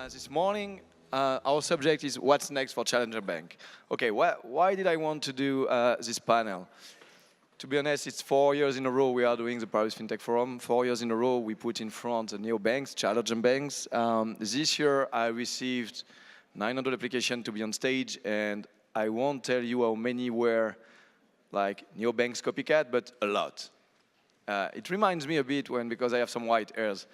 This morning, our subject is what's next for Challenger Bank. Okay, why did I want to do this panel? To be honest, it's 4 years in a row we are doing the Paris Fintech Forum. 4 years in a row we put in front the neobanks, challenger banks. This year I received 900 applications to be on stage, and I won't tell you how many were like neobanks copycat, but a lot. It reminds me a bit because I have some white hairs.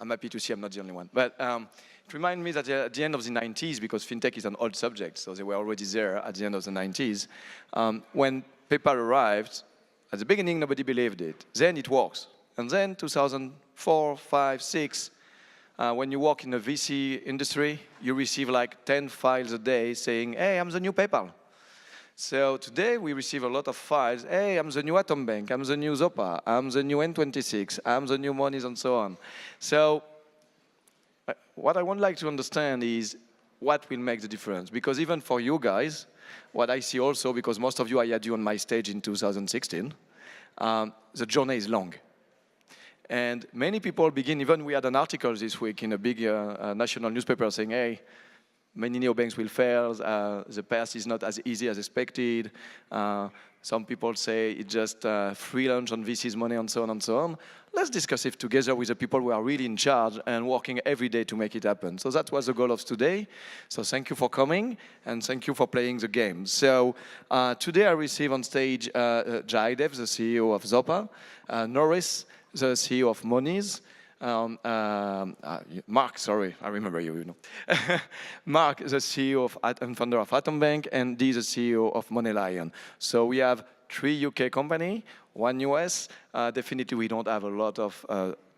I'm happy to see I'm not the only one. But it reminds me that at the end of the 90s, because fintech is an old subject, so they were already there at the end of the 90s, when PayPal arrived, at the beginning nobody believed it. Then it works. And then 2004, 5, 6, when you work in the VC industry, you receive like 10 files a day saying, hey, I'm the new PayPal. So today we receive a lot of files. Hey, I'm the new Atom Bank. I'm the new Zopa. I'm the new N26. I'm the new Monese, and so on. So what I would like to understand is what will make the difference. Because even for you guys, what I see also, because most of you, I had you on my stage in 2016, the journey is long. And many people begin, even we had an article this week in a big national newspaper saying, hey, many neobanks will fail, the path is not as easy as expected. Some people say it's just free lunch on VC's money and so on and so on. Let's discuss it together with the people who are really in charge and working every day to make it happen. So that was the goal of today. So thank you for coming and thank you for playing the game. So today I receive on stage Jaidev, the CEO of Zopa, Norris, the CEO of Monese, Mark, sorry, I remember you, you know. Mark, the CEO of and founder of Atom Bank, and Dee, the CEO of MoneyLion. So we have 3 UK companies, 1 US. Definitely we don't have a lot of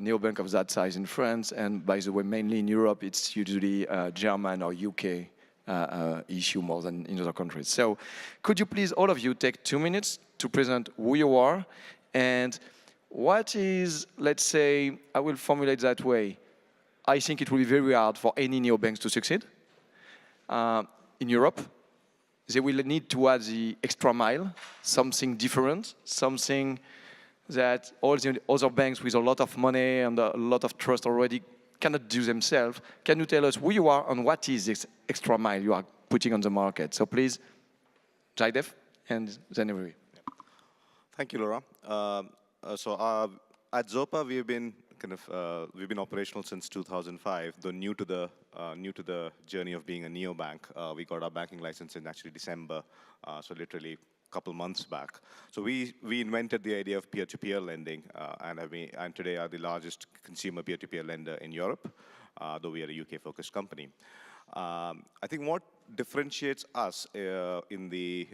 neobank of that size in France, and by the way, mainly in Europe, it's usually German or UK issue more than in other countries. So could you please, all of you, take 2 minutes to present who you are and what is, let's say, I will formulate that way. I think it will be very hard for any neobanks to succeed. In Europe, they will need to add the extra mile, something different, something that all the other banks with a lot of money and a lot of trust already cannot do themselves. Can you tell us who you are and what is this extra mile you are putting on the market? So please, Jaidev, and then everybody. Thank you, Laura. At Zopa, we've been operational since 2005, though new to the journey of being a neobank. We got our banking license in actually December, so literally a couple months back. So we invented the idea of peer-to-peer lending, and today are the largest consumer peer-to-peer lender in Europe, though we are a UK-focused company. I think what differentiates us in the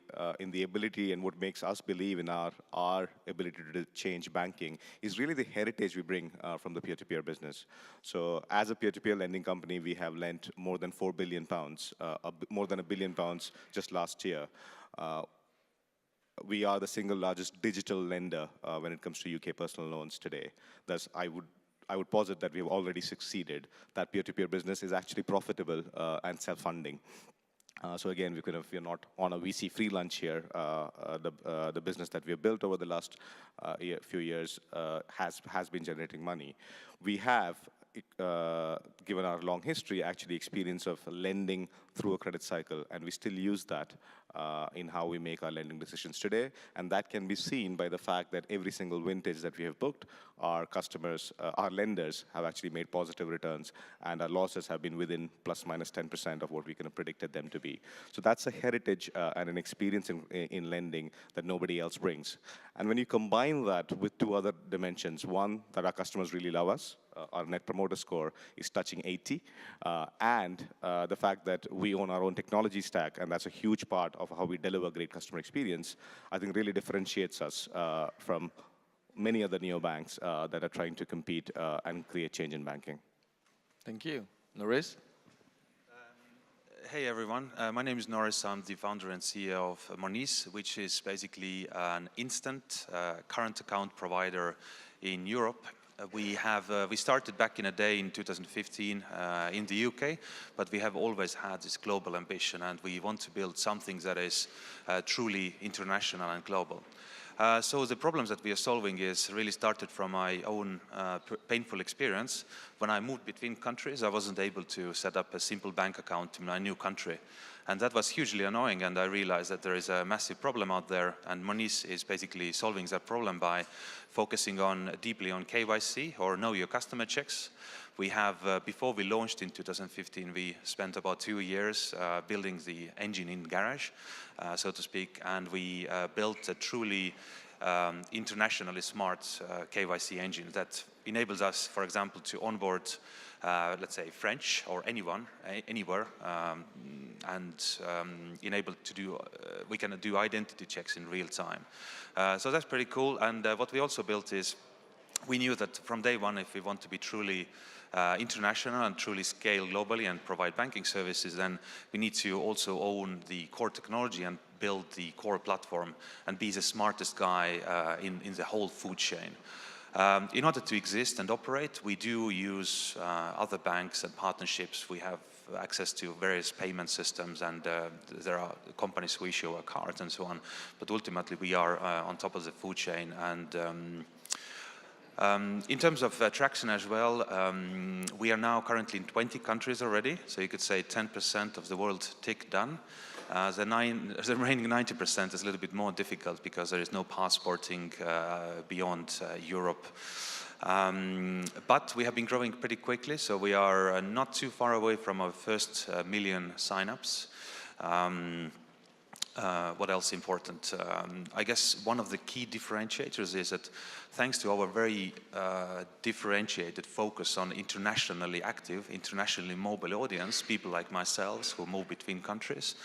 ability and what makes us believe in our ability to change banking is really the heritage we bring from the peer-to-peer business. So as a peer-to-peer lending company, we have lent more than £4 billion, more than £1 billion just last year. We are the single largest digital lender when it comes to UK personal loans today. Thus, I would posit that we have already succeeded. That peer-to-pear business is actually profitable and self-funding. So again, we're not on a VC free lunch here. The business that we have built over the last few years has been generating money. We have, given our long history, actually experience of lending through a credit cycle, and we still use that in how we make our lending decisions today. And that can be seen by the fact that every single vintage that we have booked, our customers, our lenders have actually made positive returns, and our losses have been within plus minus 10% of what we kind of predicted them to be. So that's a heritage and an experience in lending that nobody else brings. And when you combine that with 2 other dimensions, one, that our customers really love us, our net promoter score is touching 80, and the fact that we own our own technology stack, and that's a huge part of how we deliver great customer experience, I think really differentiates us from many other neobanks that are trying to compete and create change in banking. Thank you. Norris? Hey everyone, my name is Norris. I'm the founder and CEO of Monese, which is basically an instant current account provider in Europe. We started back in a day in 2015 in the UK, but we have always had this global ambition, and we want to build something that is truly international and global. So the problems that we are solving is really started from my own painful experience. When I moved between countries, I wasn't able to set up a simple bank account in my new country. And that was hugely annoying, and I realized that there is a massive problem out there, and Monese is basically solving that problem by focusing deeply on KYC, or Know Your Customer checks. We have, before we launched in 2015, we spent about 2 years building the engine in garage, so to speak, and we built a truly internationally smart KYC engine that enables us, for example, to onboard, let's say, French or anyone, anywhere, and enabled to do, we can do identity checks in real time. So that's pretty cool. And what we also built is, we knew that from day one, if we want to be truly international and truly scale globally and provide banking services, then we need to also own the core technology and build the core platform and be the smartest guy in the whole food chain. In order to exist and operate, we do use other banks and partnerships. We have access to various payment systems, and there are companies who issue our cards and so on. But ultimately, we are on top of the food chain. And in terms of traction as well, we are now currently in 20 countries already. So you could say 10% of the world tick done. The remaining 90% is a little bit more difficult because there is no passporting beyond Europe. But we have been growing pretty quickly, so we are not too far away from our first million signups. What else important? I guess one of the key differentiators is that thanks to our very differentiated focus on internationally active, internationally mobile audience, people like myself who move between countries,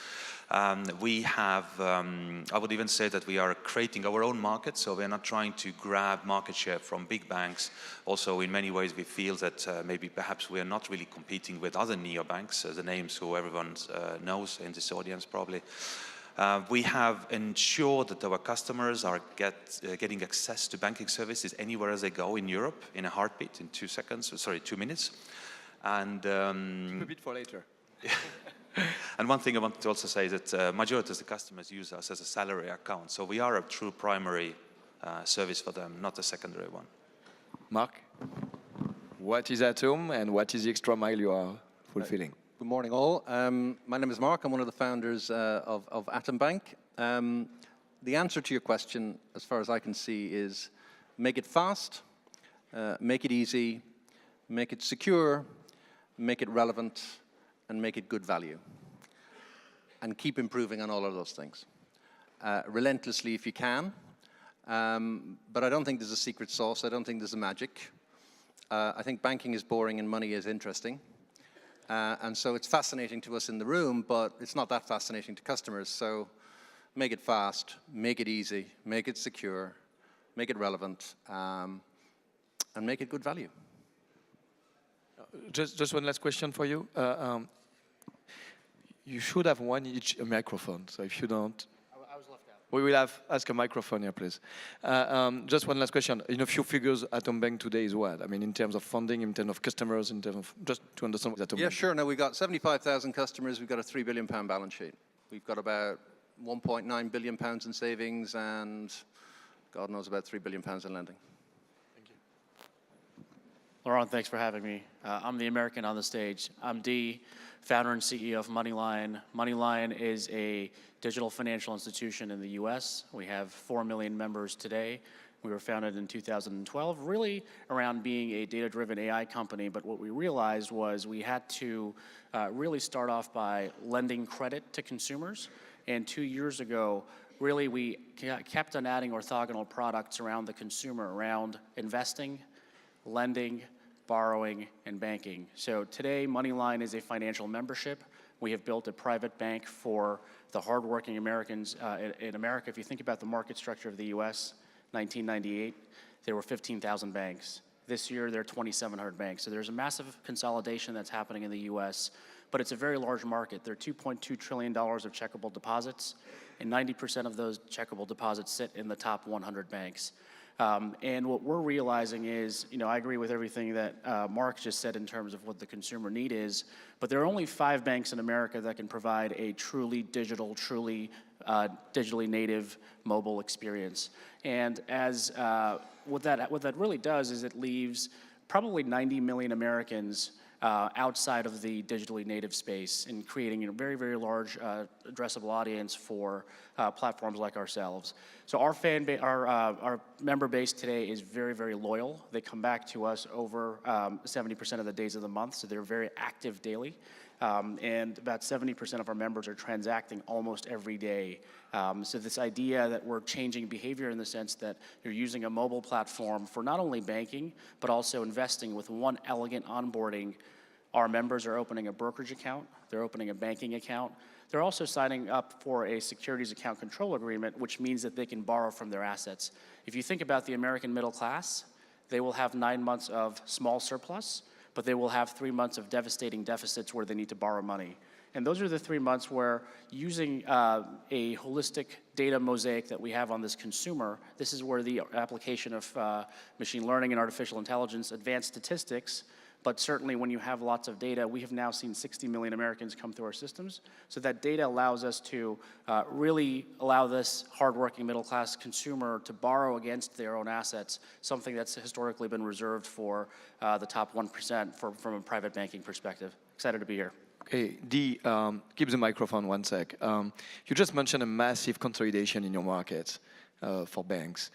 we have, I would even say that we are creating our own market, so we're not trying to grab market share from big banks. Also, in many ways, we feel that maybe perhaps we are not really competing with other neobanks, the names who everyone knows in this audience probably. We have ensured that our customers are getting access to banking services anywhere as they go in Europe in a heartbeat, in 2 minutes. And a bit for later. And one thing I wanted to also say is that majority of the customers use us as a salary account. So we are a true primary service for them, not a secondary one. Mark, what is Atom and what is the extra mile you are fulfilling? Good morning, all. My name is Mark. I'm one of the founders of Atom Bank. The answer to your question, as far as I can see, is make it fast, make it easy, make it secure, make it relevant, and make it good value. And keep improving on all of those things. Relentlessly if you can. But I don't think there's a secret sauce. I don't think there's a magic. I think banking is boring and money is interesting. And so it's fascinating to us in the room, but it's not that fascinating to customers. So make it fast, make it easy, make it secure, make it relevant, and make it good value. Just one last question for you. You should have one each microphone, so if you don't, I was left out. we will ask a microphone here, please. Just one last question. In a few figures, Atom Bank today is what? I mean, in terms of funding, in terms of customers, in terms of, just to understand what Atom Bank. Yeah, sure. Now, we've got 75,000 customers. We've got a £3 billion balance sheet. We've got about £1.9 billion in savings and God knows about £3 billion in lending. Thank you. Laurent, thanks for having me. I'm the American on the stage. I'm Dee, founder and CEO of MoneyLion. MoneyLion is a digital financial institution in the US. We have 4 million members today. We were founded in 2012, really around being a data-driven AI company, but what we realized was we had to really start off by lending credit to consumers. And 2 years ago, really we kept on adding orthogonal products around the consumer, around investing, lending, borrowing, and banking. So today, MoneyLion is a financial membership. We have built a private bank for the hardworking Americans in America. If you think about the market structure of the US, 1998, there were 15,000 banks. This year, there are 2,700 banks. So there's a massive consolidation that's happening in the US, but it's a very large market. There are $2.2 trillion of checkable deposits, and 90% of those checkable deposits sit in the top 100 banks. And what we're realizing is, I agree with everything that Mark just said in terms of what the consumer need is, but there are only 5 banks in America that can provide a truly digital, truly digitally native mobile experience. And as what that really does is it leaves probably 90 million Americans outside of the digitally native space and creating a very, very large addressable audience for platforms like ourselves. So our member base today is very, very loyal. They come back to us over 70% of the days of the month, so they're very active daily. And about 70% of our members are transacting almost every day. So this idea that we're changing behavior in the sense that you're using a mobile platform for not only banking, but also investing with one elegant onboarding. Our members are opening a brokerage account, they're opening a banking account, they're also signing up for a securities account control agreement, which means that they can borrow from their assets. If you think about the American middle class, they will have 9 months of small surplus, but they will have 3 months of devastating deficits where they need to borrow money. And those are the 3 months where using a holistic data mosaic that we have on this consumer, this is where the application of machine learning and artificial intelligence, advanced statistics, but certainly when you have lots of data, we have now seen 60 million Americans come through our systems. So that data allows us to really allow this hardworking middle-class consumer to borrow against their own assets, something that's historically been reserved for the top 1% from a private banking perspective. Excited to be here. Okay, keep the microphone 1 sec. You just mentioned a massive consolidation in your markets for banks.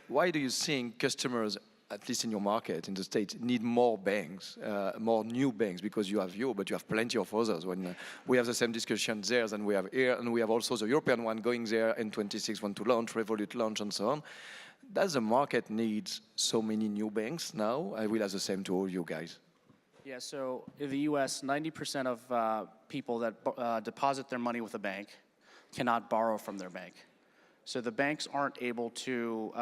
Why do you think customers, at least in your market, in the States, need more banks, more new banks? Because you have you, but you have plenty of others. When we have the same discussion there than we have here, and we have also the European one going there, N26 want to launch, Revolut launch, and so on. Does the market need so many new banks now? I will ask the same to all you guys. Yeah, so in the US, 90% of people that deposit their money with a bank cannot borrow from their bank. So the banks aren't able to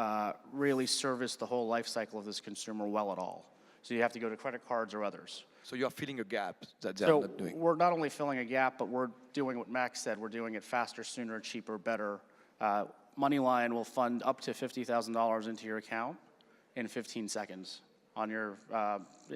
really service the whole life cycle of this consumer well at all. So you have to go to credit cards or others. So you are filling a gap that they're So not doing. we're not only filling a gap, but we're doing what Max said. We're doing it faster, sooner, cheaper, better. MoneyLion will fund up to $50,000 into your account in 15 seconds. On your,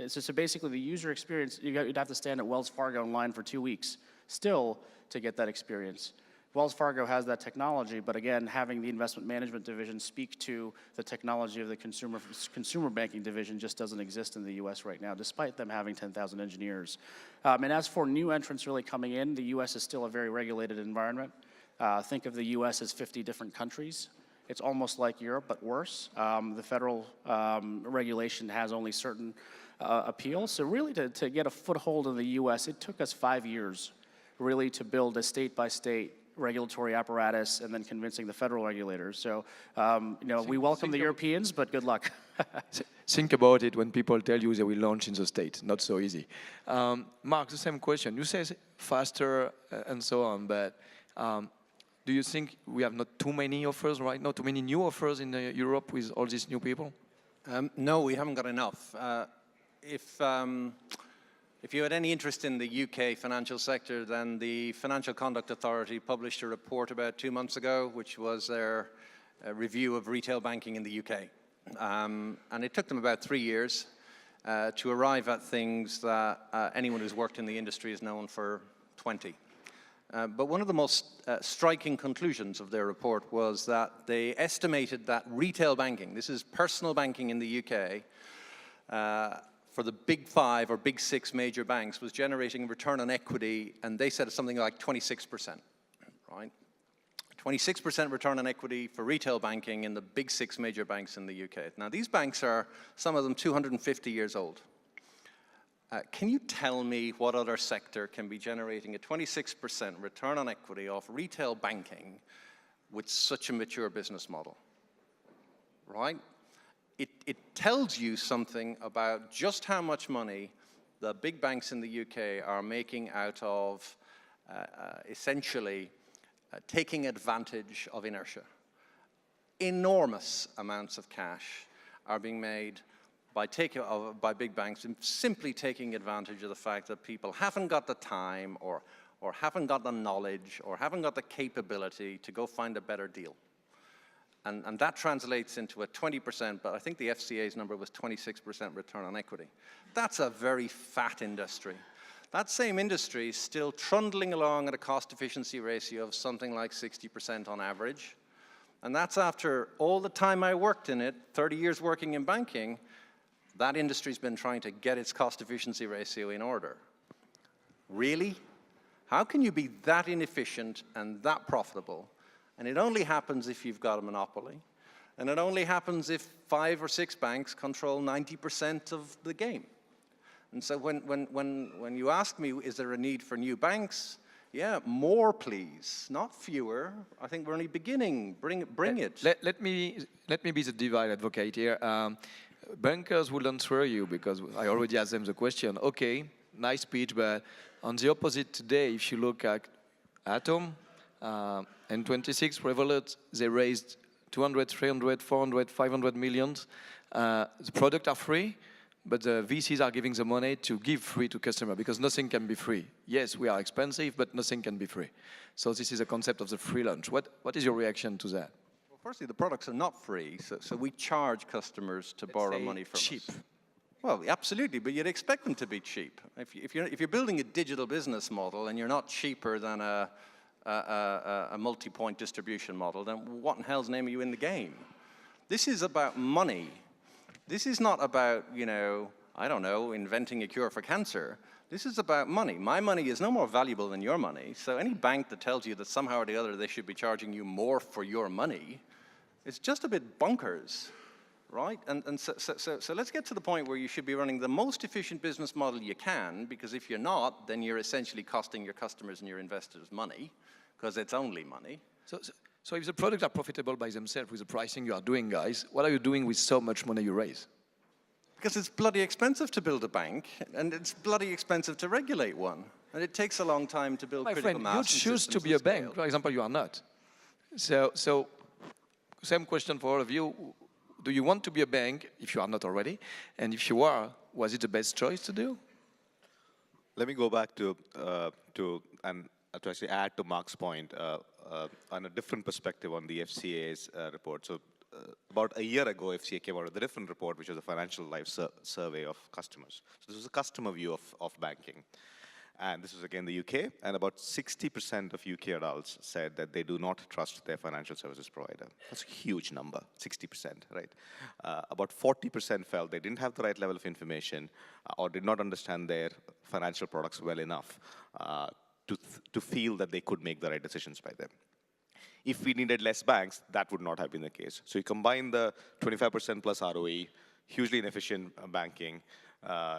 so basically the user experience, you'd have to stand at Wells Fargo in line for 2 weeks still to get that experience. Wells Fargo has that technology, but again, having the investment management division speak to the technology of the consumer banking division just doesn't exist in the US right now, despite them having 10,000 engineers. And as for new entrants really coming in, the US is still a very regulated environment. Think of the US as 50 different countries. It's almost like Europe, but worse. The federal regulation has only certain appeals. So really to get a foothold in the US, it took us 5 years really to build a state-by-state regulatory apparatus and then convincing the federal regulators. So, we welcome the Europeans, but good luck. Think about it when people tell you they will launch in the States. Not so easy. Mark, the same question. You say faster and so on, but do you think we have not too many offers right now, too many new offers in Europe with all these new people? No, we haven't got enough. If you had any interest in the UK financial sector, then the Financial Conduct Authority published a report about 2 months ago, which was their review of retail banking in the UK. And it took them about 3 years to arrive at things that anyone who's worked in the industry has known for 20. But one of the most striking conclusions of their report was that they estimated that retail banking, this is personal banking in the UK, for the big 5 or big 6 major banks was generating a return on equity, and they said something like 26%, right? 26% return on equity for retail banking in the big 6 major banks in the UK. Now, these banks are, some of them, 250 years old. Can you tell me what other sector can be generating a 26% return on equity off retail banking with such a mature business model, right? It tells you something about just how much money the big banks in the UK are making out of essentially taking advantage of inertia. Enormous amounts of cash are being made by big banks in simply taking advantage of the fact that people haven't got the time or haven't got the knowledge or haven't got the capability to go find a better deal. And that translates into a 20%, but I think the FCA's number was 26% return on equity. That's a very fat industry. That same industry is still trundling along at a cost efficiency ratio of something like 60% on average. And that's after all the time I worked in it, 30 years working in banking, that industry's been trying to get its cost efficiency ratio in order. Really? How can you be that inefficient and that profitable? And it only happens if you've got a monopoly. And it only happens if 5 or 6 banks control 90% of the game. And so when you ask me, is there a need for new banks? Yeah, more please, not fewer. I think we're only beginning. Bring it. Let me be the divide advocate here. Bankers will answer you because I already asked them the question. Okay, nice speech, but on the opposite today, if you look at Atom and 26 Revolut, they raised 200, 300, 400, 500 millions. The products are free, but the VCs are giving the money to give free to customer because nothing can be free. Yes, we are expensive, but nothing can be free. So this is a concept of the free lunch. What is your reaction to that? Well, firstly, the products are not free, so we charge customers to borrow money from cheap. us. Well, absolutely, but you'd expect them to be cheap. If you're building a digital business model and you're not cheaper than a multi-point distribution model, then what in hell's name are you in the game? This is about money. This is not about, I don't know, inventing a cure for cancer. This is about money. My money is no more valuable than your money, so any bank that tells you that somehow or the other they should be charging you more for your money, it's just a bit bonkers, right? And so let's get to the point where you should be running the most efficient business model you can, because if you're not, then you're essentially costing your customers and your investors money, because it's only money. So if the products are profitable by themselves with the pricing you are doing, guys, what are you doing with so much money you raise? Because it's bloody expensive to build a bank, and it's bloody expensive to regulate one. And it takes a long time to build critical mass. My friend, you choose to be a bank. For example, you are not. So same question for all of you. Do you want to be a bank if you are not already? And if you are, was it the best choice to do? Let me go back to actually add to Mark's point on a different perspective on the FCA's report. So about a year ago, FCA came out with a different report, which was a financial life survey of customers. So this was a customer view of banking. And this was again the UK, and about 60% of UK adults said that they do not trust their financial services provider. That's a huge number, 60%, right? About 40% felt they didn't have the right level of information or did not understand their financial products well enough to feel that they could make the right decisions by them. If we needed less banks, that would not have been the case. So you combine the 25% plus ROE, hugely inefficient banking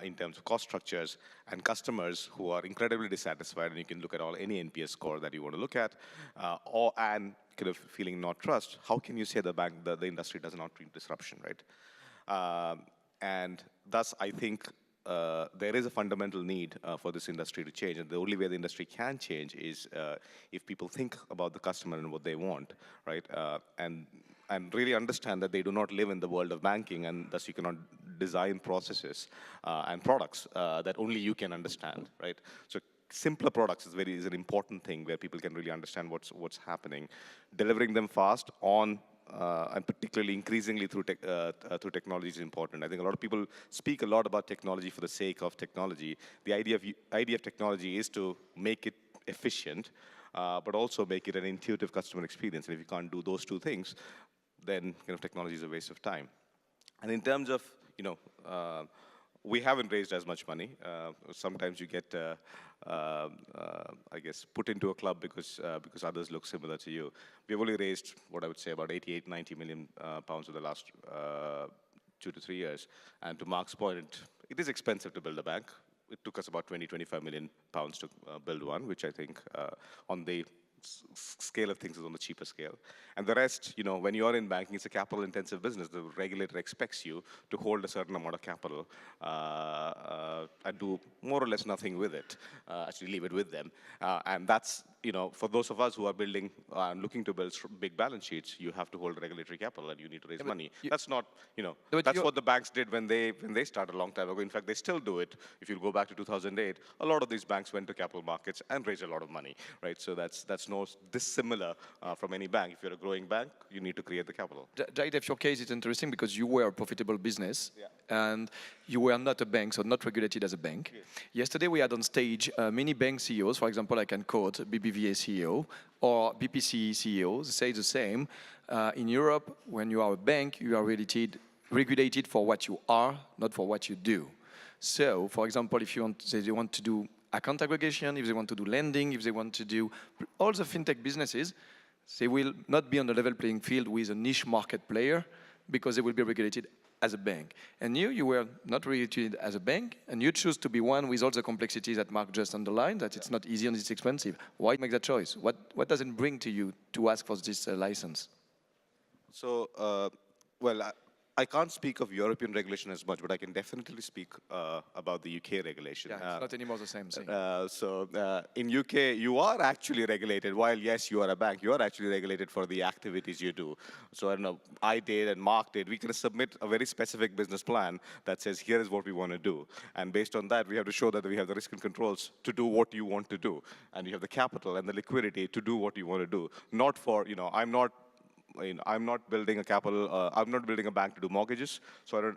in terms of cost structures, and customers who are incredibly dissatisfied, and you can look at any NPS score that you want to look at, and kind of feeling not trust, how can you say the industry does not bring disruption, right? And thus, I think there is a fundamental need for this industry to change, and the only way the industry can change is if people think about the customer and what they want, right? And really understand that they do not live in the world of banking, and thus you cannot design processes and products that only you can understand, right? So simpler products is an important thing where people can really understand what's happening. Delivering them fast on and particularly increasingly through technology is important. I think a lot of people speak a lot about technology for the sake of technology. The idea of technology is to make it efficient, but also make it an intuitive customer experience. And if you can't do those two things, then technology is a waste of time. And in terms of, we haven't raised as much money. Sometimes you get, I guess, put into a club because others look similar to you. We've only raised, what I would say, about 88, 90 million pounds over the last 2 to 3 years. And to Mark's point, it is expensive to build a bank. It took us about 20, 25 million pounds to build one, which I think on the scale of things is on the cheaper scale. And the rest, when you're in banking, it's a capital-intensive business. The regulator expects you to hold a certain amount of capital and do more or less nothing with it, actually leave it with them. And that's, for those of us who are building and looking to build big balance sheets, you have to hold regulatory capital and you need to raise money. That's not, that's what the banks did when they started a long time ago. In fact, they still do it. If you go back to 2008, a lot of these banks went to capital markets and raised a lot of money, right? So that's no no dissimilar from any bank. If you're a growing bank, you need to create the capital. Jaidev, your case is interesting because you were a profitable business and you were not a bank, so not regulated as a bank. Yes. Yesterday we had on stage many bank CEOs, for example, I can quote BBVA CEO or BPC CEOs, say the same. In Europe, when you are a bank, you are regulated for what you are, not for what you do. So, for example, if they want to do account aggregation, if they want to do lending, if they want to do all the fintech businesses, they will not be on the level playing field with a niche market player because they will be regulated as a bank. And you were not regulated as a bank, and you choose to be one with all the complexities that Mark just underlined, that it's not easy and it's expensive. Why make that choice? What does it bring to you to ask for this license? So, well, I can't speak of European regulation as much, but I can definitely speak about the UK regulation. Yeah, it's not anymore the same thing. In UK, you are actually regulated. While yes, you are a bank, you are actually regulated for the activities you do. So I don't know, I did and Mark did. We can submit a very specific business plan that says, here is what we want to do. And based on that, we have to show that we have the risk and controls to do what you want to do. And you have the capital and the liquidity to do what you want to do. Not for, I'm not building a capital. I'm not building a bank to do mortgages. So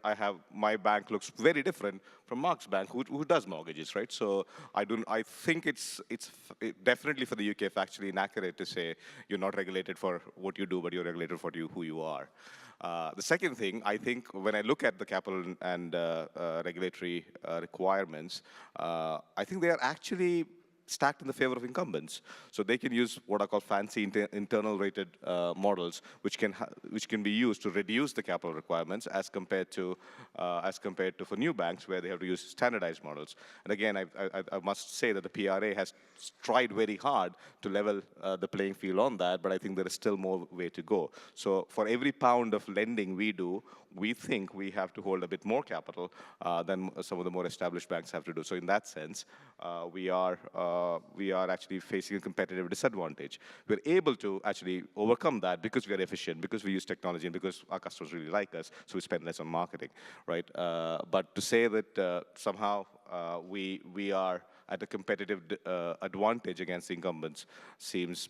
my bank looks very different from Mark's bank, who does mortgages, right? So I think it's definitely for the UK factually inaccurate to say you're not regulated for what you do, but you're regulated for who you are. The second thing, I think, when I look at the capital and regulatory requirements, I think they are actually stacked in the favor of incumbents. So they can use what are called fancy internal rated models, which can be used to reduce the capital requirements as compared to for new banks where they have to use standardized models. And again, I must say that the PRA has tried very hard to level the playing field on that, but I think there is still more way to go. So for every pound of lending we do, we think we have to hold a bit more capital than some of the more established banks have to do. So in that sense, we are actually facing a competitive disadvantage. We're able to actually overcome that because we are efficient, because we use technology, and because our customers really like us, so we spend less on marketing, right? But to say that somehow we are at a competitive advantage against the incumbents seems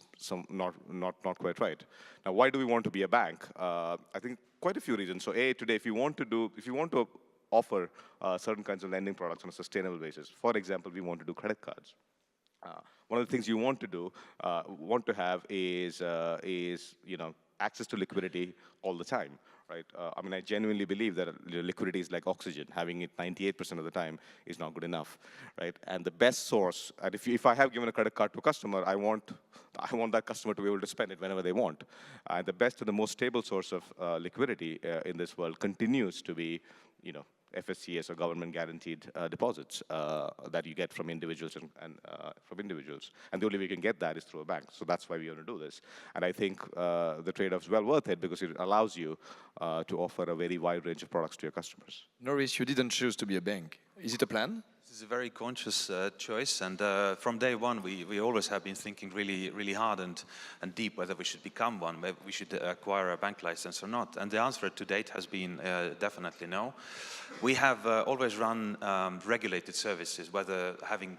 not quite right. Now, why do we want to be a bank? I think quite a few reasons. So, today, if you want to offer certain kinds of lending products on a sustainable basis, for example, we want to do credit cards. One of the things you want to have is access to liquidity all the time, right? I genuinely believe that liquidity is like oxygen. Having it 98% of the time is not good enough, right? And the best source, and if I have given a credit card to a customer, I want that customer to be able to spend it whenever they want. And the best and the most stable source of liquidity in this world continues to be, FSCS or government-guaranteed deposits that you get from individuals and from individuals. And the only way you can get that is through a bank. So that's why we want to do this. And I think the trade-off is well worth it because it allows you to offer a very wide range of products to your customers. Norris, you didn't choose to be a bank. Is it a plan? This is a very conscious choice, and from day one, we always have been thinking really hard and deep whether we should become one, whether we should acquire a bank license or not. And the answer to date has been definitely no. We have always run regulated services, whether having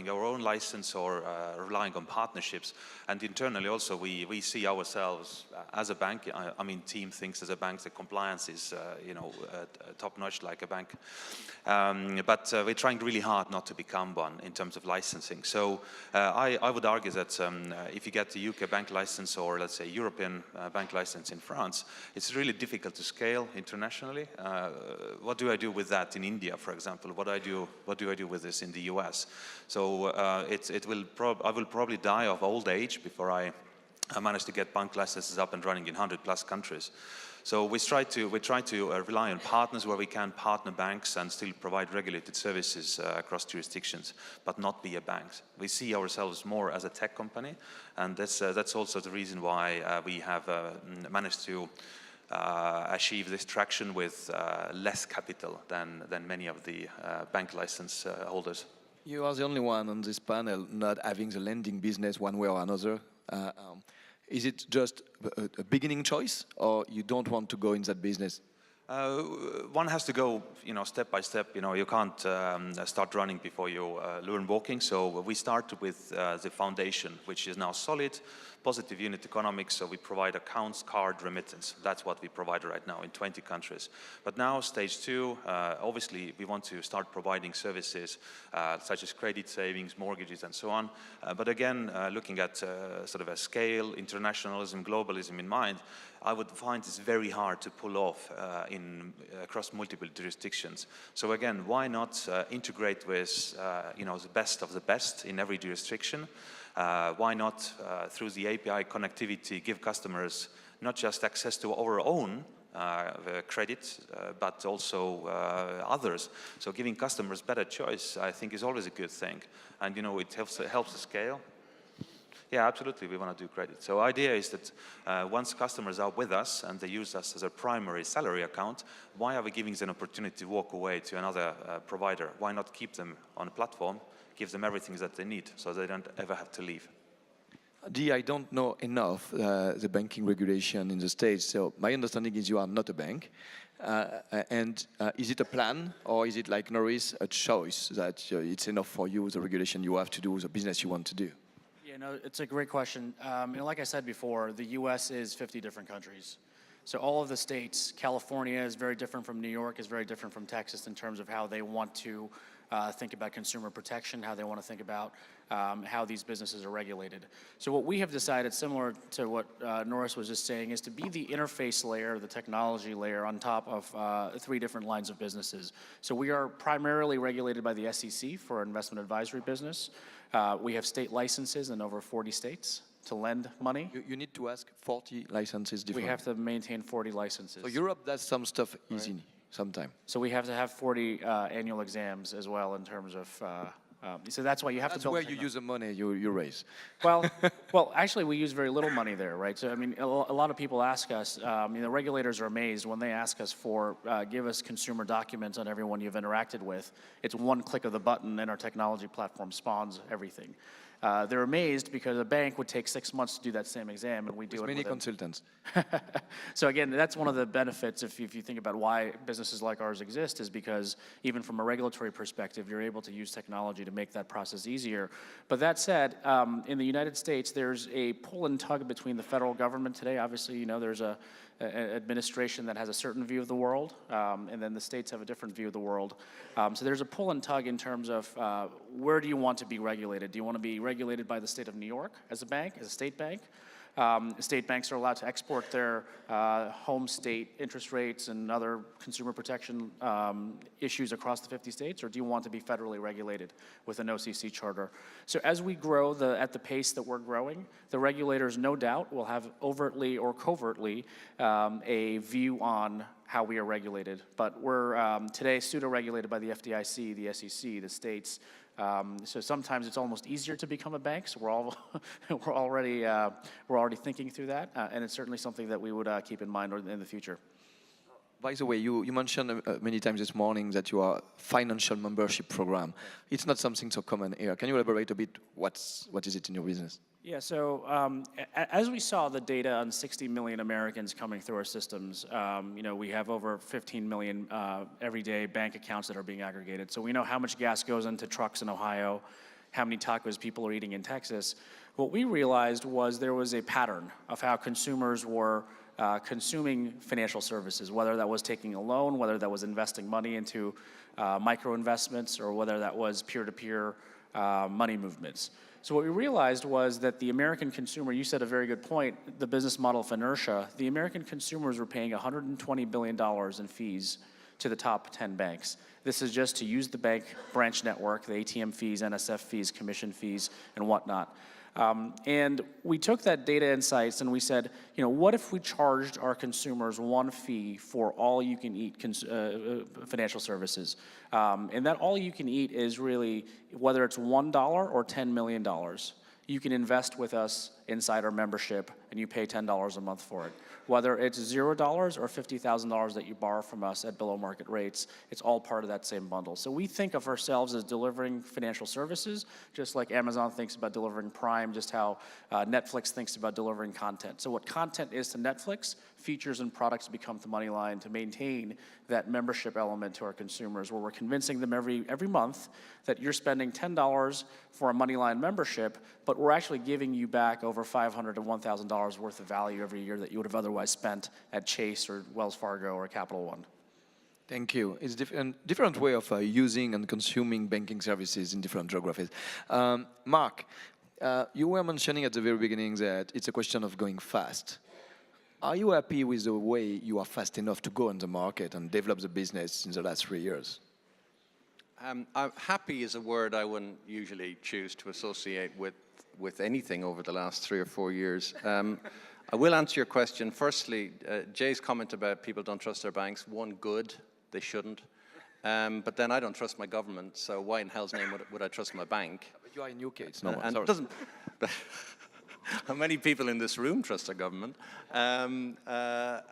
our own license or relying on partnerships. And internally also, we see ourselves as a bank. Team thinks as a bank the compliance is top-notch like a bank. But we're trying really hard not to become one in terms of licensing. So I would argue that if you get the UK bank license or let's say European bank license in France, it's really difficult to scale internationally. What do I do with that in India, for example? What do I do with this in the US? So I will probably die of old age before I manage to get bank licenses up and running in 100+ countries. So we try to rely on partners where we can partner banks and still provide regulated services across jurisdictions, but not be a bank. We see ourselves more as a tech company, and that's also the reason why we have managed to achieve this traction with less capital than many of the bank license holders. You are the only one on this panel not having the lending business one way or another. Is it just a beginning choice, or you don't want to go in that business? One has to go, step by step. You can't start running before you learn walking. So we start with the foundation, which is now solid, positive unit economics. So we provide accounts, card, remittance. That's what we provide right now in 20 countries. But now, stage 2, obviously, we want to start providing services such as credit, savings, mortgages, and so on. But again, looking at sort of a scale, internationalism, globalism in mind, I would find it's very hard to pull off across multiple jurisdictions. So again, why not integrate with the best of the best in every jurisdiction? Why not, through the API connectivity, give customers not just access to our own credit, but also others. So giving customers better choice, I think, is always a good thing. And it helps the scale. Yeah, absolutely, we want to do credit. So idea is that once customers are with us and they use us as a primary salary account, why are we giving them an opportunity to walk away to another provider? Why not keep them on a platform, give them everything that they need so they don't ever have to leave? I don't know enough the banking regulation in the States, so my understanding is you are not a bank. And is it a plan, or is it like Norris, a choice that it's enough for you, the regulation you have to do, the business you want to do? It's a great question. Like I said before, the U.S. is 50 different countries. So all of the states, California is very different from New York, is very different from Texas in terms of how they want to think about consumer protection, how they want to think about how these businesses are regulated. So what we have decided, similar to what Norris was just saying, is to be the interface layer, the technology layer on top of 3 different lines of businesses. So we are primarily regulated by the SEC for our investment advisory business. We have state licenses in over 40 states to lend money. You need to ask 40 licenses different. We have to maintain 40 licenses. So Europe does some stuff easy sometime. So we have to have 40 annual exams as well in terms of, so that's why you have to build. That's where you use the money you raise. Well, actually we use very little money there, right? So a lot of people ask us, regulators are amazed when they ask us for, give us consumer documents on everyone you've interacted with. It's one click of the button and our technology platform spawns everything. They're amazed because a bank would take 6 months to do that same exam, and we do it many within. Consultants. So again, that's one of the benefits if you think about why businesses like ours exist, is because even from a regulatory perspective, you're able to use technology to make that process easier. But that said, in the United States, there's a pull and tug between the federal government today. Obviously, there's an administration that has a certain view of the world, and then the states have a different view of the world. So there's a pull and tug in terms of where do you want to be regulated? Do you want to be regulated by the state of New York as a bank, as a state bank? State banks are allowed to export their home state interest rates and other consumer protection issues across the 50 states, or do you want to be federally regulated with an OCC charter? So as we grow at the pace that we're growing, the regulators no doubt will have overtly or covertly a view on how we are regulated. But we're today pseudo-regulated by the FDIC, the SEC, the states. So sometimes it's almost easier to become a bank. So we're already thinking through that, and it's certainly something that we would keep in mind in the future. By the way, you mentioned many times this morning that you are a financial membership program. It's not something so common here. Can you elaborate a bit? What is it in your business? Yeah, so as we saw the data on 60 million Americans coming through our systems, we have over 15 million everyday bank accounts that are being aggregated. So we know how much gas goes into trucks in Ohio, how many tacos people are eating in Texas. What we realized was there was a pattern of how consumers were consuming financial services, whether that was taking a loan, whether that was investing money into micro investments, or whether that was peer-to-peer money movements. So what we realized was that the American consumer, you said a very good point, the business model of inertia, the American consumers were paying $120 billion in fees to the top 10 banks. This is just to use the bank branch network, the ATM fees, NSF fees, commission fees, and whatnot. And we took that data insights and we said, what if we charged our consumers one fee for all you can eat financial services? And that all you can eat is really, whether it's $1 or $10 million, you can invest with us inside our membership and you pay $10 a month for it. Whether it's $0 or $50,000 that you borrow from us at below market rates, it's all part of that same bundle. So we think of ourselves as delivering financial services, just like Amazon thinks about delivering Prime, just how Netflix thinks about delivering content. So what content is to Netflix, features and products become to MoneyLion to maintain that membership element to our consumers, where we're convincing them every month that you're spending $10 for a MoneyLion membership, but we're actually giving you back over $500 to $1,000 worth of value every year that you would have otherwise spent at Chase or Wells Fargo or Capital One. Thank you. It's different way of using and consuming banking services in different geographies. Mark, you were mentioning at the very beginning that it's a question of going fast. Are you happy with the way you are fast enough to go on the market and develop the business in the last 3 years? Happy is a word I wouldn't usually choose to associate with anything over the last 3 or 4 years. I will answer your question. Firstly, Jay's comment about people don't trust their banks, one, good, they shouldn't. But then I don't trust my government, so why in hell's name would I trust my bank? But you are in UK, it's normal. And Sorry. doesn't. How many people in this room trust their government? A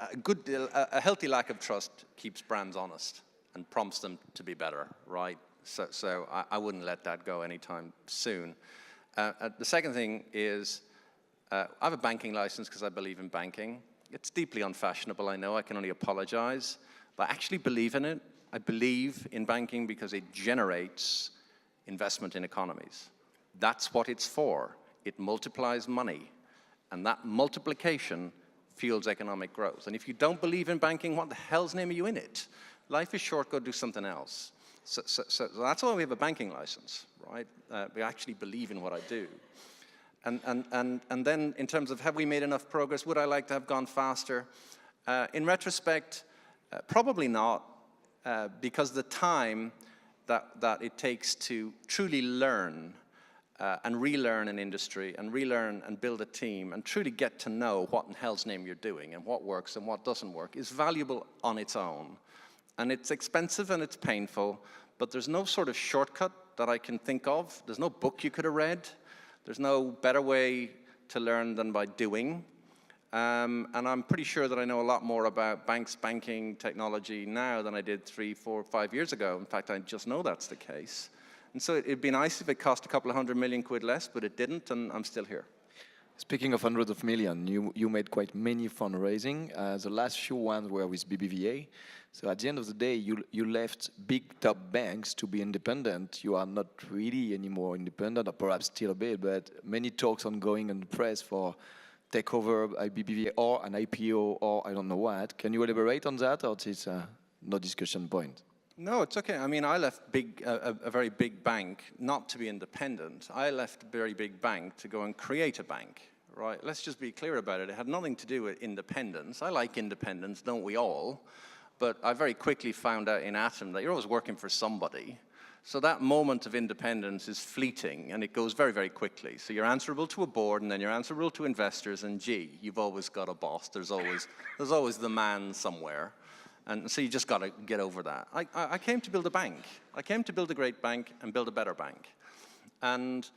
healthy lack of trust keeps brands honest and prompts them to be better, right? So I wouldn't let that go anytime soon. The second thing is, I have a banking license because I believe in banking. It's deeply unfashionable, I know, I can only apologize, but I actually believe in it. I believe in banking because it generates investment in economies. That's what it's for. It multiplies money, and that multiplication fuels economic growth. And if you don't believe in banking, what the hell's name are you in it? Life is short, go do something else. So that's why we have a banking license, right? We actually believe in what I do. And then in terms of have we made enough progress, would I like to have gone faster? In retrospect, probably not, because the time that it takes to truly learn and relearn an industry and relearn and build a team and truly get to know what in hell's name you're doing and what works and what doesn't work is valuable on its own. And it's expensive and it's painful, but there's no sort of shortcut that I can think of. There's no book you could have read. There's no better way to learn than by doing. And I'm pretty sure that I know a lot more about banks, banking, technology now than I did 3, 4, 5 years ago. In fact, I just know that's the case. And so it'd be nice if it cost a couple of £100 million less, but it didn't, and I'm still here. Speaking of hundreds of millions, you made quite many fundraising. The last few ones were with BBVA. So at the end of the day, you left big top banks to be independent. You are not really anymore independent, or perhaps still a bit, but many talks ongoing in the press for takeover by BBVA or an IPO or I don't know what. Can you elaborate on that, or is it no discussion point? No, it's okay. I mean, I left a very big bank not to be independent. I left a very big bank to go and create a bank, right? Let's just be clear about it. It had nothing to do with independence. I like independence, don't we all? But I very quickly found out in Atom that you're always working for somebody. So that moment of independence is fleeting, and it goes very, very quickly. So you're answerable to a board, and then you're answerable to investors, and gee, you've always got a boss. There's always the man somewhere. And so you just got to get over that. I came to build a bank. I came to build a great bank and build a better bank. And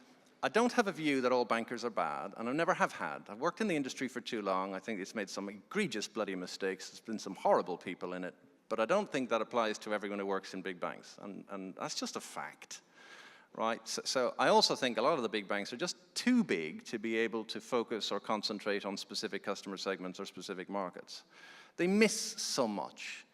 I don't have a view that all bankers are bad, and I never have had. I've worked in the industry for too long. I think it's made some egregious bloody mistakes. There's been some horrible people in it. But I don't think that applies to everyone who works in big banks. And that's just a fact, right? So I also think a lot of the big banks are just too big to be able to focus or concentrate on specific customer segments or specific markets. They miss so much,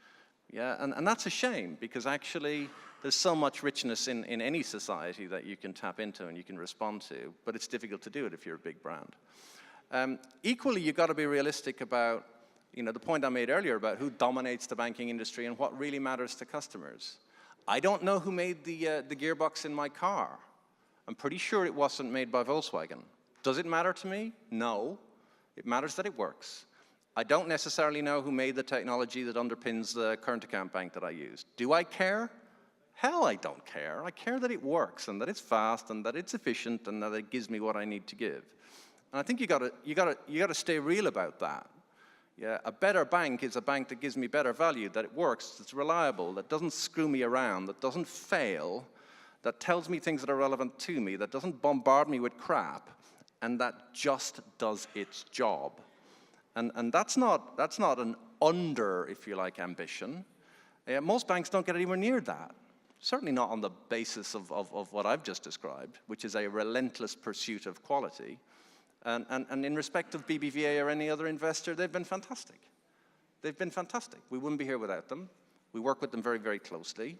yeah, and that's a shame because actually there's so much richness in any society that you can tap into and you can respond to, but it's difficult to do it if you're a big brand. Equally, you've got to be realistic about, the point I made earlier about who dominates the banking industry and what really matters to customers. I don't know who made the gearbox in my car. I'm pretty sure it wasn't made by Volkswagen. Does it matter to me? No. It matters that it works. I don't necessarily know who made the technology that underpins the current account bank that I use. Do I care? Hell, I don't care. I care that it works and that it's fast and that it's efficient and that it gives me what I need to give. And I think you gotta stay real about that. Yeah, a better bank is a bank that gives me better value, that it works, that's reliable, that doesn't screw me around, that doesn't fail, that tells me things that are relevant to me, that doesn't bombard me with crap. and that just does its job. And that's not an under, if you like, ambition. Most banks don't get anywhere near that. Certainly not on the basis of what I've just described, which is a relentless pursuit of quality. And in respect of BBVA or any other investor, they've been fantastic. They've been fantastic. We wouldn't be here without them. We work with them very, very closely.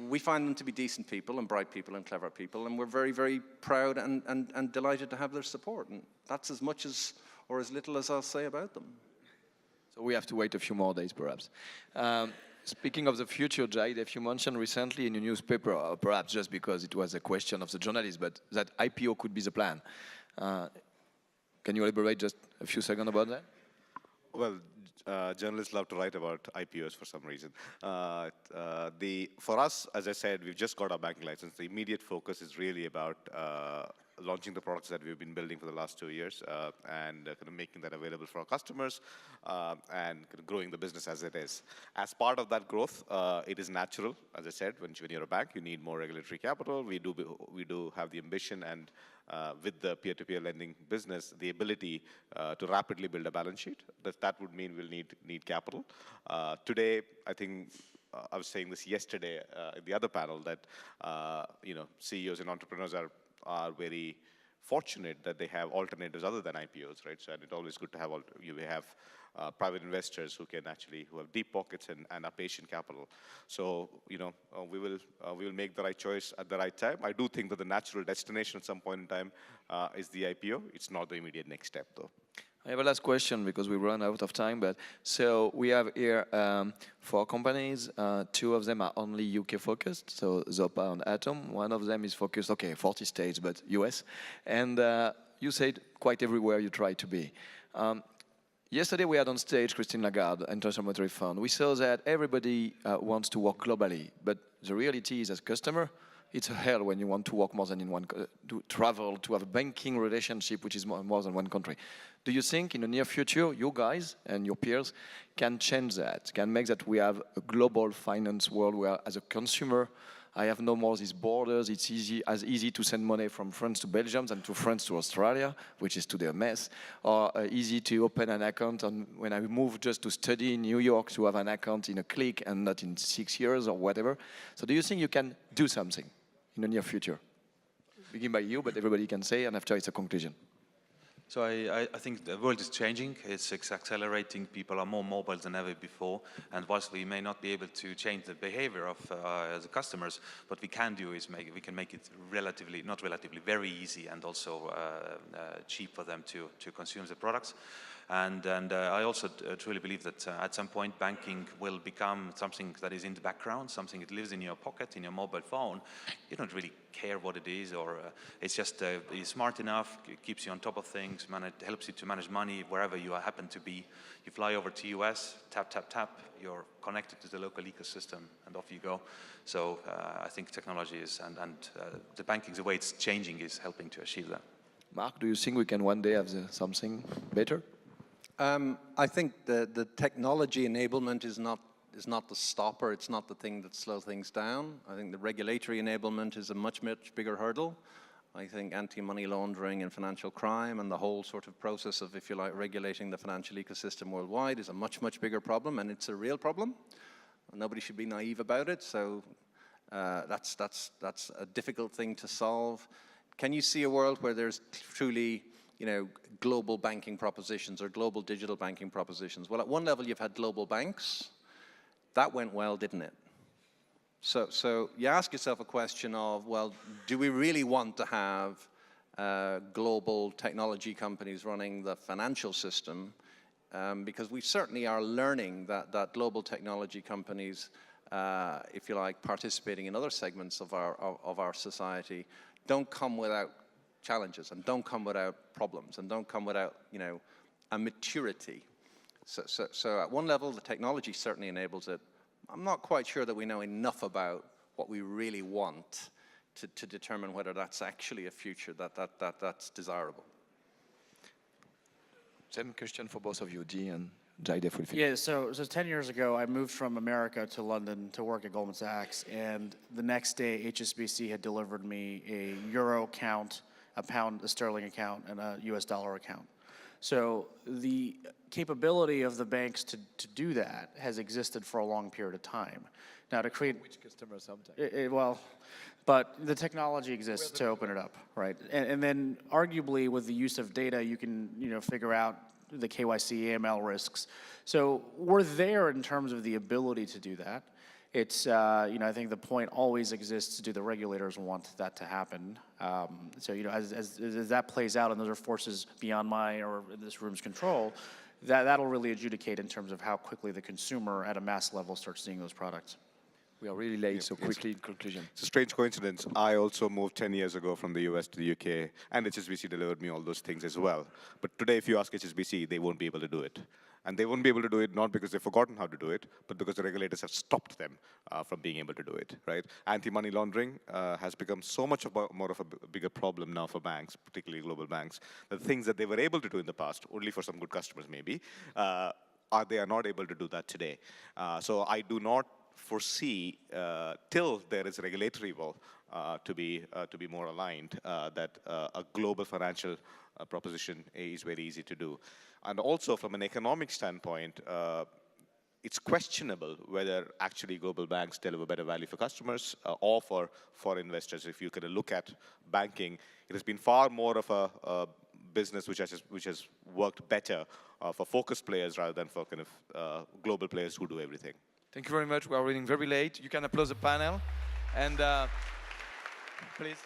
We find them to be decent people and bright people and clever people, and we're very, very proud and delighted to have their support. And that's as much as or as little as I'll say about them. So we have to wait a few more days, perhaps. Speaking of the future, Jade, if you mentioned recently in your newspaper, or perhaps just because it was a question of the journalist, but that IPO could be the plan. Can you elaborate just a few seconds about that? Well, journalists love to write about IPOs for some reason. For us, as I said, we've just got our banking license. The immediate focus is really about launching the products that we've been building for the last 2 years and kind of making that available for our customers and kind of growing the business as it is. As part of that growth, it is natural, as I said, when you're a bank, you need more regulatory capital. We do have the ambition and with the peer-to-peer lending business, the ability to rapidly build a balance sheet. That would mean we'll need capital. Today, I think I was saying this yesterday in the other panel that CEOs and entrepreneurs are very fortunate that they have alternatives other than IPOs, right? So, and it's always good to have private investors who have deep pockets and are patient capital. So, we will make the right choice at the right time. I do think that the natural destination at some point in time is the IPO. It's not the immediate next step, though. I have a last question because we run out of time. But so we have here 4 companies. 2 of them are only UK focused, so Zopa and Atom. One of them is focused, 40 states, but US. And you said quite everywhere you try to be. Yesterday we had on stage Christine Lagarde, International Monetary Fund. We saw that everybody wants to work globally, but the reality is as a customer, it's a hell when you want to work more than in one, to travel, to have a banking relationship which is more than one country. Do you think in the near future, you guys and your peers can change that, can make that we have a global finance world where as a consumer, I have no more these borders, it's as easy to send money from France to Belgium than to France to Australia, which is today a mess, or easy to open an account and when I move just to study in New York to have an account in a click and not in 6 years or whatever. So do you think you can do something in the near future? Begin by you, but everybody can say, and after it's a conclusion. So I think the world is changing. It's accelerating. People are more mobile than ever before. And whilst we may not be able to change the behavior of the customers, what we can do is we can make it very easy and also cheap for them to consume the products. And I also truly believe that at some point banking will become something that is in the background, something that lives in your pocket, in your mobile phone. You don't really care what it is, or it's just it's smart enough, it keeps you on top of things, helps you to manage money wherever you happen to be. You fly over to US, tap, tap, tap, you're connected to the local ecosystem, and off you go. So I think technology is, and the banking, the way it's changing is helping to achieve that. Mark, do you think we can one day have something better? I think the technology enablement is not the stopper. It's not the thing that slows things down. I think the regulatory enablement is a much, much bigger hurdle. I think anti-money laundering and financial crime and the whole sort of process of, if you like, regulating the financial ecosystem worldwide is a much, much bigger problem, and it's a real problem. Nobody should be naive about it. So that's a difficult thing to solve. Can you see a world where there's truly global banking propositions or global digital banking propositions? Well, at one level, you've had global banks. That went well, didn't it? So you ask yourself a question of, well, do we really want to have global technology companies running the financial system? Because we certainly are learning that global technology companies, if you like, participating in other segments of our society, don't come without challenges and don't come without problems and don't come without, a maturity. So at one level, the technology certainly enables it. I'm not quite sure that we know enough about what we really want to determine whether that's actually a future that's desirable. Same question for both of you, G and Jai. Yeah, so 10 years ago, I moved from America to London to work at Goldman Sachs, and the next day, HSBC had delivered me a Euro account a pound sterling account and a US dollar account. So the capability of the banks to do that has existed for a long period of time. Now to create... Which customer sometimes? Well, but the technology exists to open it up, right? And then arguably with the use of data, you can figure out the KYC, AML risks. So we're there in terms of the ability to do that. It's, I think the point always exists, do the regulators want that to happen? So, as that plays out, and those are forces beyond my or this room's control, that'll really adjudicate in terms of how quickly the consumer at a mass level starts seeing those products. We are really late, so quickly in conclusion. It's a strange coincidence. I also moved 10 years ago from the US to the UK, and HSBC delivered me all those things as well. But today, if you ask HSBC, they won't be able to do it. And they won't be able to do it not because they've forgotten how to do it, but because the regulators have stopped them from being able to do it, right? Anti-money laundering has become so much more of a bigger problem now for banks, particularly global banks. The things that they were able to do in the past, only for some good customers maybe, they are not able to do that today. So I do not foresee till there is regulatory will to be more aligned that a global financial proposition is very easy to do. And also from an economic standpoint, it's questionable whether actually global banks deliver better value for customers or for investors. If you kind of look at banking, it has been far more of a business which has worked better for focused players rather than for kind of global players who do everything. Thank you very much. We are running very late. You can applause the panel. And please.